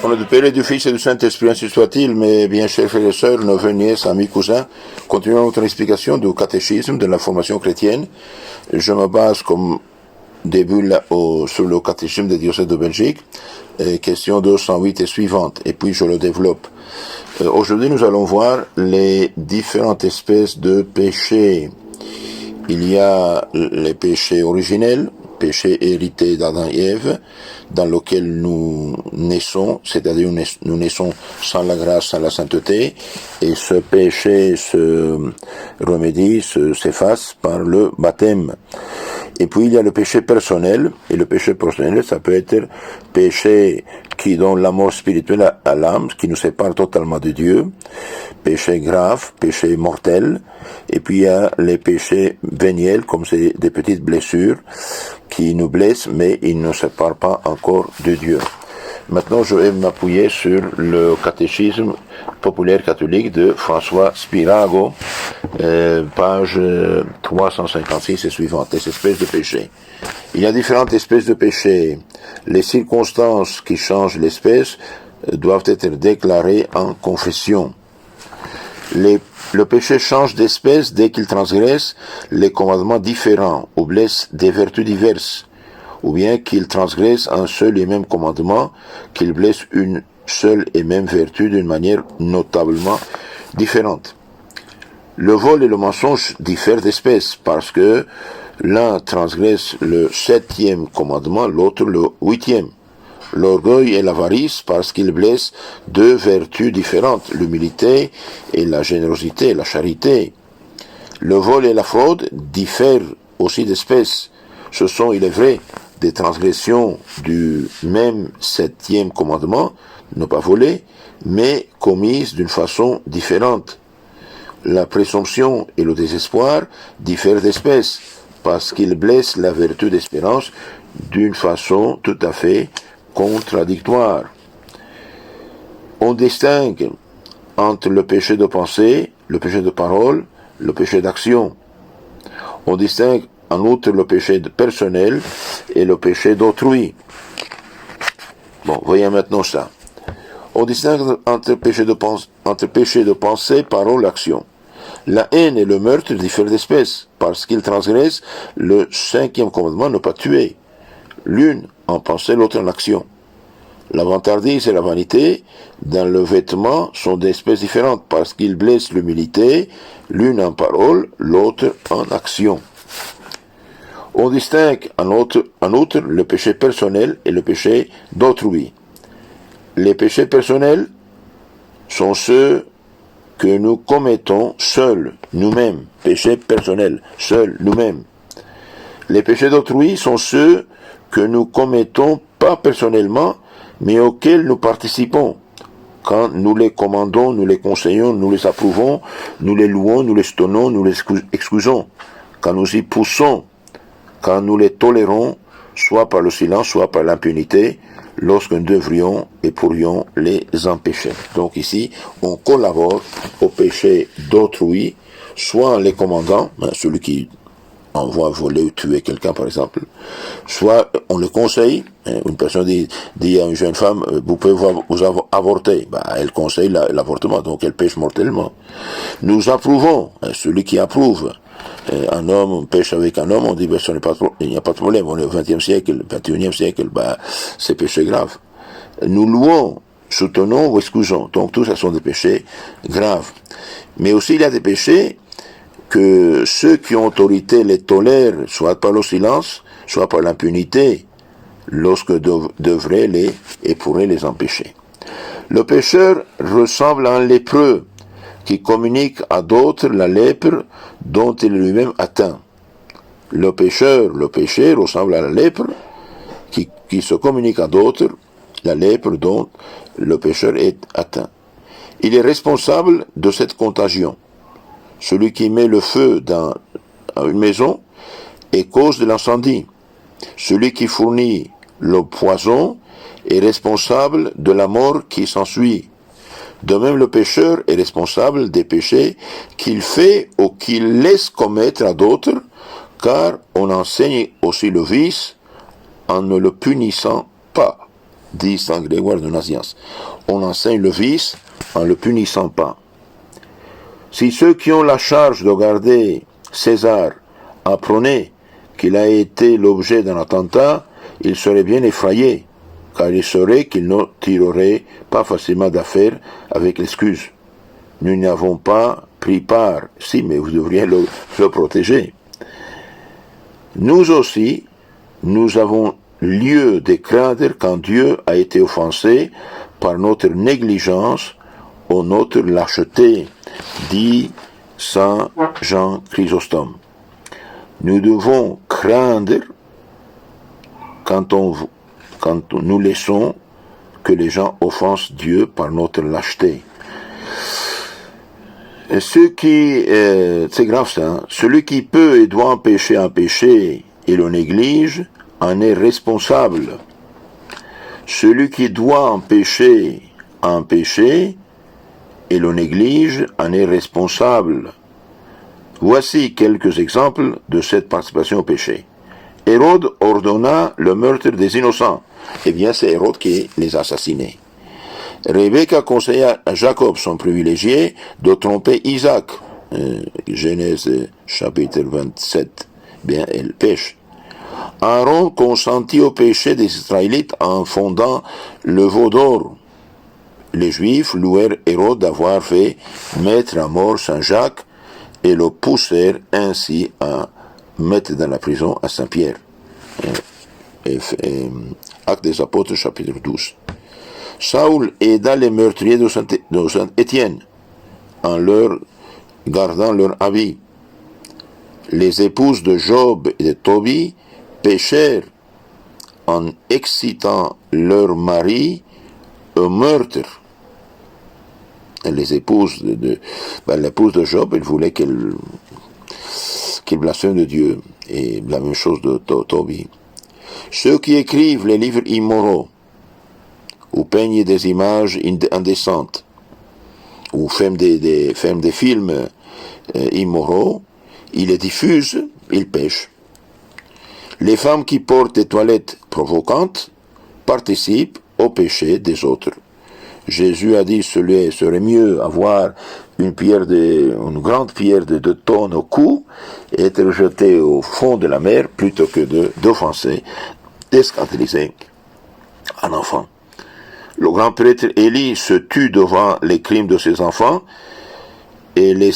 Au nom du Père et du Fils et du Saint-Esprit, ainsi soit-il, mes bien chers frères et sœurs, neveux, nièces, amis, cousins, continuons notre explication du catéchisme de la formation chrétienne. Je me base comme début sur le catéchisme des diocèses de Belgique, question 208 et suivante, et puis je le développe. Aujourd'hui, nous allons voir les différentes espèces de péchés. Il y a les péchés originels, péchés hérités d'Adam et Ève, dans lequel nous naissons, c'est-à-dire nous naissons sans la grâce, sans la sainteté, et ce péché se remédie, s'efface par le baptême. Et puis il y a le péché personnel, et le péché personnel, ça peut être péché qui donne la mort spirituelle à l'âme, qui nous sépare totalement de Dieu, péché grave, péché mortel, et puis il y a les péchés véniels, comme c'est des petites blessures qui nous blessent, mais ils ne séparent pas encore de Dieu. Maintenant, je vais m'appuyer sur le catéchisme populaire catholique de François Spirago, page 356 et suivante, les espèces de péchés. Il y a différentes espèces de péchés. Les circonstances qui changent l'espèce doivent être déclarées en confession. Le péché change d'espèce dès qu'il transgresse les commandements différents ou blesse des vertus diverses, ou bien qu'il transgresse un seul et même commandement, qu'il blesse une seule et même vertu d'une manière notablement différente. Le vol et le mensonge diffèrent d'espèce, parce que l'un transgresse le 7e commandement, l'autre le 8e. L'orgueil et l'avarice, parce qu'ils blessent deux vertus différentes, l'humilité et la générosité, la charité. Le vol et la fraude diffèrent aussi d'espèce. Ce sont, il est vrai, des transgressions du même 7e commandement, ne pas voler, mais commises d'une façon différente. La présomption et le désespoir diffèrent d'espèce, parce qu'ils blessent la vertu d'espérance d'une façon tout à fait contradictoire. On distingue entre le péché de pensée, le péché de parole, le péché d'action. On distingue en outre le péché personnel et le péché d'autrui. Bon, voyons maintenant ça. On distingue entre péché de pensée, parole, action. La haine et le meurtre diffèrent d'espèce, parce qu'ils transgressent le 5e commandement, ne pas tuer. L'une en pensée, l'autre en action. La vantardise et la vanité, dans le vêtement, sont d'espèces différentes, parce qu'ils blessent l'humilité, l'une en parole, l'autre en action. On distingue en outre le péché personnel et le péché d'autrui. Les péchés personnels sont ceux que nous commettons seuls, nous-mêmes, péchés personnels, seuls, nous-mêmes. Les péchés d'autrui sont ceux que nous commettons pas personnellement, mais auxquels nous participons. Quand nous les commandons, nous les conseillons, nous les approuvons, nous les louons, nous les tenons, nous les excusons. Quand nous y poussons, quand nous les tolérons, soit par le silence, soit par l'impunité, lorsque nous devrions et pourrions les empêcher. Donc ici, on collabore au péché d'autrui, soit en les commandant, celui qui envoie voler ou tuer quelqu'un par exemple, soit on le conseille, une personne dit à une jeune femme, vous pouvez vous avorter, elle conseille l'avortement, donc elle pêche mortellement. Nous approuvons, celui qui approuve, un homme pêche avec un homme, on dit il n'y a pas de problème, on est au 20e siècle, 21e siècle, c'est péché grave. Nous louons, soutenons ou excusons, donc tout ça sont des péchés graves. Mais aussi il y a des péchés que ceux qui ont autorité les tolèrent, soit par le silence, soit par l'impunité, lorsque devraient et pourraient les empêcher. Le pécheur ressemble à un lépreux qui communique à d'autres la lèpre dont il est lui-même atteint. Le péché ressemble à la lèpre qui se communique à d'autres la lèpre dont le pécheur est atteint. Il est responsable de cette contagion. Celui qui met le feu dans une maison est cause de l'incendie. Celui qui fournit le poison est responsable de la mort qui s'ensuit. De même, le pécheur est responsable des péchés qu'il fait ou qu'il laisse commettre à d'autres, car on enseigne aussi le vice en ne le punissant pas. dit Saint Grégoire de Nazianze. On enseigne le vice en le punissant pas. Si ceux qui ont la charge de garder César apprenaient qu'il a été l'objet d'un attentat, ils seraient bien effrayés, car ils sauraient qu'ils ne tireraient pas facilement d'affaire avec l'excuse. Nous n'avons pas pris part. Si, mais vous devriez le protéger. Nous aussi, nous avons lieu de craindre quand Dieu a été offensé par notre négligence ou notre lâcheté, dit Saint Jean Chrysostome. Nous devons craindre quand nous laissons que les gens offensent Dieu par notre lâcheté. Et c'est grave ça, hein? Celui qui peut et doit empêcher un péché et le néglige, en est responsable. Celui qui doit empêcher un péché et le néglige, en est responsable. Voici quelques exemples de cette participation au péché. Hérode ordonna le meurtre des innocents. Eh bien, c'est Hérode qui les assassinait. Rebecca conseilla à Jacob, son privilégié, de tromper Isaac. Genèse chapitre 27. Bien, elle pêche. Aaron consentit au péché des Israélites en fondant le veau d'or. Les Juifs louèrent Hérode d'avoir fait mettre à mort Saint Jacques et le poussèrent ainsi à mettre dans la prison à Saint-Pierre. Actes des Apôtres, chapitre 12. Saül aida les meurtriers de Saint-Étienne en leur gardant leur habit. Les épouses de Job et de Tobie péchèrent en excitant leur mari au meurtre. Et les épouses l'épouse de Job, elle voulait qu'il blasphème de Dieu, et la même chose de Tobie. Ceux qui écrivent les livres immoraux, ou peignent des images indécentes, ou font des films immoraux, ils les diffusent, ils pêchent. Les femmes qui portent des toilettes provocantes participent au péché des autres. Jésus a dit qu'il serait mieux avoir une grande pierre de 2 tonnes au cou et être jeté au fond de la mer plutôt que d'offenser, d'escandaliser un enfant. Le grand prêtre Élie se tue devant les crimes de ses enfants et les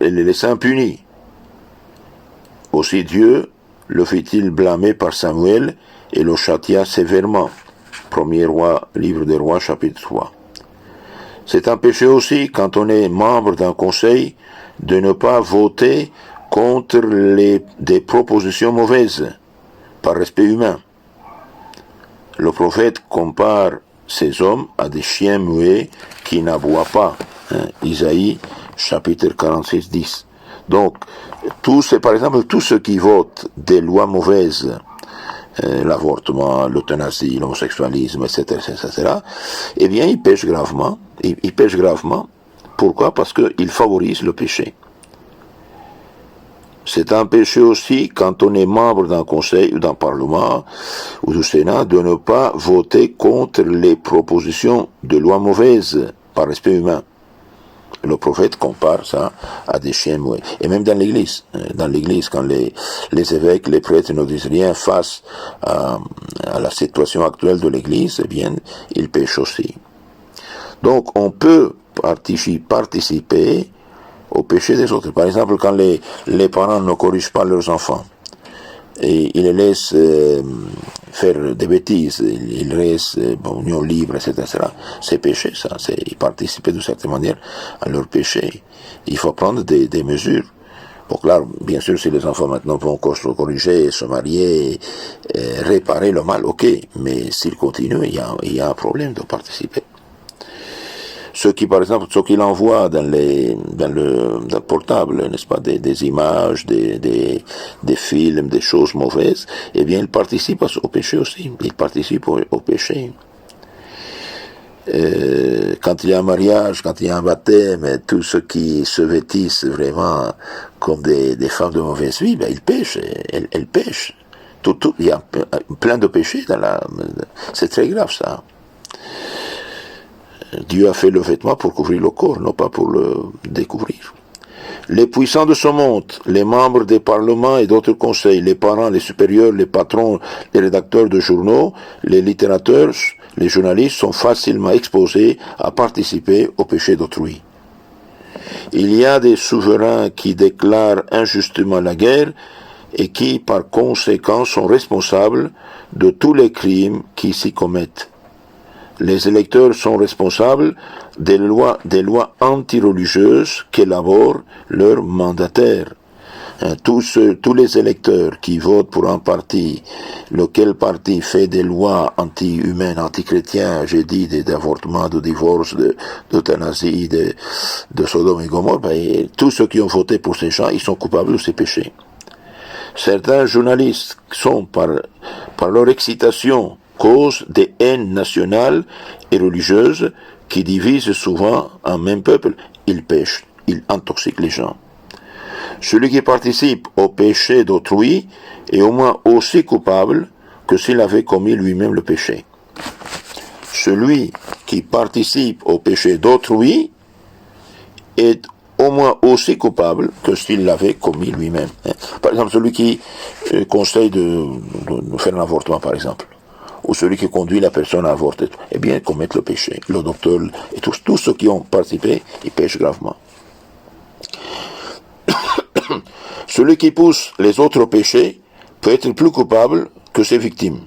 laissa impunis. Aussi Dieu le fit-il blâmer par Samuel et le châtia sévèrement. Premier roi, livre des rois, chapitre 3. C'est un péché aussi, quand on est membre d'un conseil, de ne pas voter contre des propositions mauvaises, par respect humain. Le prophète compare ces hommes à des chiens muets qui n'aboient pas. Isaïe, chapitre 46, 10. Donc, par exemple, tous ceux qui votent des lois mauvaises, l'avortement, l'euthanasie, l'homosexualisme, etc., eh bien, ils pêchent gravement. Ils pêchent gravement. Pourquoi? Parce qu'ils favorisent le péché. C'est un péché aussi, quand on est membre d'un conseil ou d'un parlement ou du Sénat, de ne pas voter contre les propositions de lois mauvaises par respect humain. Le prophète compare ça à des chiens muets. Et même dans l'Église. Dans l'Église, quand les évêques, les prêtres ne disent rien face à la situation actuelle de l'Église, eh bien, ils pêchent aussi. Donc, on peut participer au péché des autres. Par exemple, quand les parents ne corrigent pas leurs enfants, et ils les laissent faire des bêtises, ils restent union libre, etc. C'est péché, ça. Ils participent d'une certaine manière à leur péché. Il faut prendre des mesures. Donc là, bien sûr, si les enfants maintenant vont se corriger, se marier, réparer le mal, ok. Mais s'ils continuent, il y a un problème de participer. Ceux qui, par exemple, l'envoient dans le portable, n'est-ce pas, des images, des films, des choses mauvaises, eh bien, ils participent au péché aussi. Ils participent au péché. Quand il y a un mariage, quand il y a un baptême, tous ceux qui se vêtissent vraiment comme des femmes de mauvaise vie, ben, ils pêchent. Elles pêchent. il y a plein de péchés c'est très grave ça. Dieu a fait le vêtement pour couvrir le corps, non pas pour le découvrir. Les puissants de ce monde, les membres des parlements et d'autres conseils, les parents, les supérieurs, les patrons, les rédacteurs de journaux, les littérateurs, les journalistes sont facilement exposés à participer au péché d'autrui. Il y a des souverains qui déclarent injustement la guerre et qui, par conséquent, sont responsables de tous les crimes qui s'y commettent. Les électeurs sont responsables des lois anti-religieuses qu'élaborent leurs mandataires. Tous les électeurs qui votent pour un parti, lequel parti fait des lois anti-humaines, anti-chrétiens, j'ai dit d'avortement, de divorce, d'euthanasie, de Sodome et Gomorrhe, tous ceux qui ont voté pour ces gens, ils sont coupables de ces péchés. Certains journalistes sont, par leur excitation, cause des haines nationales et religieuses qui divisent souvent un même peuple. Ils pêchent, ils intoxiquent les gens. Celui qui participe au péché d'autrui est au moins aussi coupable que s'il avait commis lui-même le péché. Celui qui participe au péché d'autrui est au moins aussi coupable que s'il l'avait commis lui-même. Par exemple, celui qui conseille de faire un avortement, par exemple, ou celui qui conduit la personne à avorter, eh bien, commettent le péché. Le docteur et tous ceux qui ont participé, ils pêchent gravement. Celui qui pousse les autres au péché peut être plus coupable que ses victimes.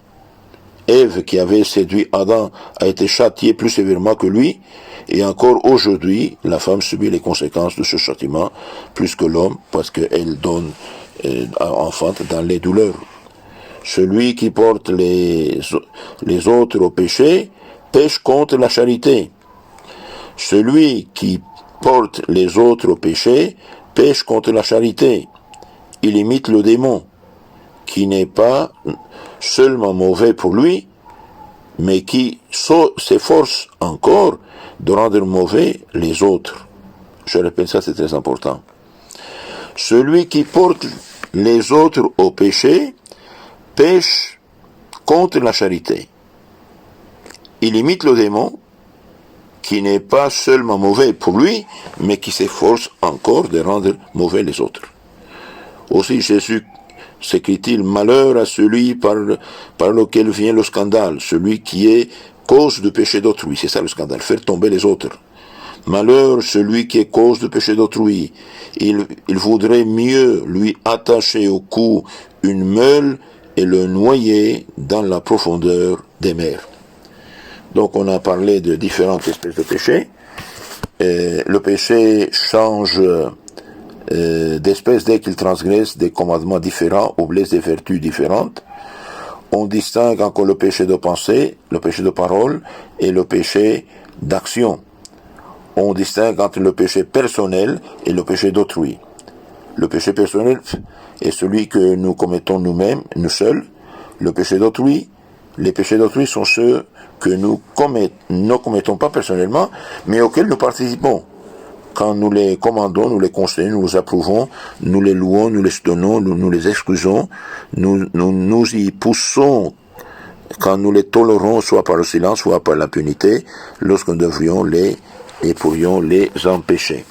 Ève, qui avait séduit Adam, a été châtiée plus sévèrement que lui, et encore aujourd'hui, la femme subit les conséquences de ce châtiment plus que l'homme, parce qu'elle donne enfante dans les douleurs. Celui qui porte les autres au péché pêche contre la charité. Celui qui porte les autres au péché pêche contre la charité. Il imite le démon, qui n'est pas seulement mauvais pour lui, mais qui s'efforce encore de rendre mauvais les autres. Je répète ça, c'est très important. Celui qui porte les autres au péché pêche contre la charité. Il imite le démon, qui n'est pas seulement mauvais pour lui, mais qui s'efforce encore de rendre mauvais les autres. Aussi Jésus s'écrit-il, malheur à celui par lequel vient le scandale, celui qui est cause du péché d'autrui. C'est ça le scandale, faire tomber les autres. Malheur celui qui est cause du péché d'autrui. Il voudrait mieux lui attacher au cou une meule et le noyer dans la profondeur des mers. Donc on a parlé de différentes espèces de péchés. Le péché change d'espèce dès qu'il transgresse des commandements différents ou blesse des vertus différentes. On distingue encore le péché de pensée, le péché de parole et le péché d'action. On distingue entre le péché personnel et le péché d'autrui. Le péché personnel est celui que nous commettons nous-mêmes, nous seuls. Le péché d'autrui, les péchés d'autrui sont ceux que nous ne commettons pas personnellement, mais auxquels nous participons. Quand nous les commandons, nous les conseillons, nous les approuvons, nous les louons, nous les soutenons, nous les excusons, nous y poussons quand nous les tolérons, soit par le silence, soit par l'impunité, lorsque nous devrions et pourrions les empêcher.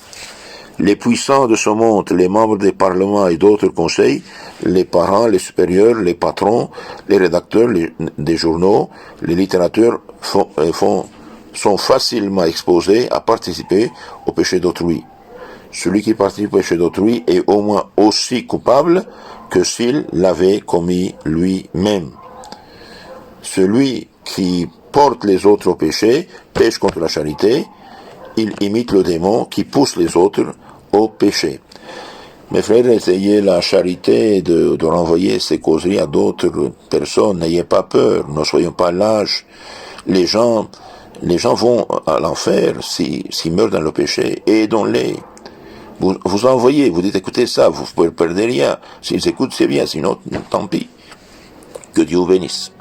Les puissants de ce monde, les membres des parlements et d'autres conseils, les parents, les supérieurs, les patrons, les rédacteurs des journaux, les littérateurs sont facilement exposés à participer au péché d'autrui. Celui qui participe au péché d'autrui est au moins aussi coupable que s'il l'avait commis lui-même. Celui qui porte les autres au péché pêche contre la charité. Il imite le démon qui pousse les autres au péché. Mes frères, essayez la charité de renvoyer ces causeries à d'autres personnes. N'ayez pas peur, ne soyons pas lâches. Les gens vont à l'enfer s'ils meurent dans le péché. Aidons-les. Vous envoyez, vous dites, écoutez ça, vous ne perdez rien. S'ils écoutent, c'est bien, sinon, tant pis. Que Dieu vous bénisse.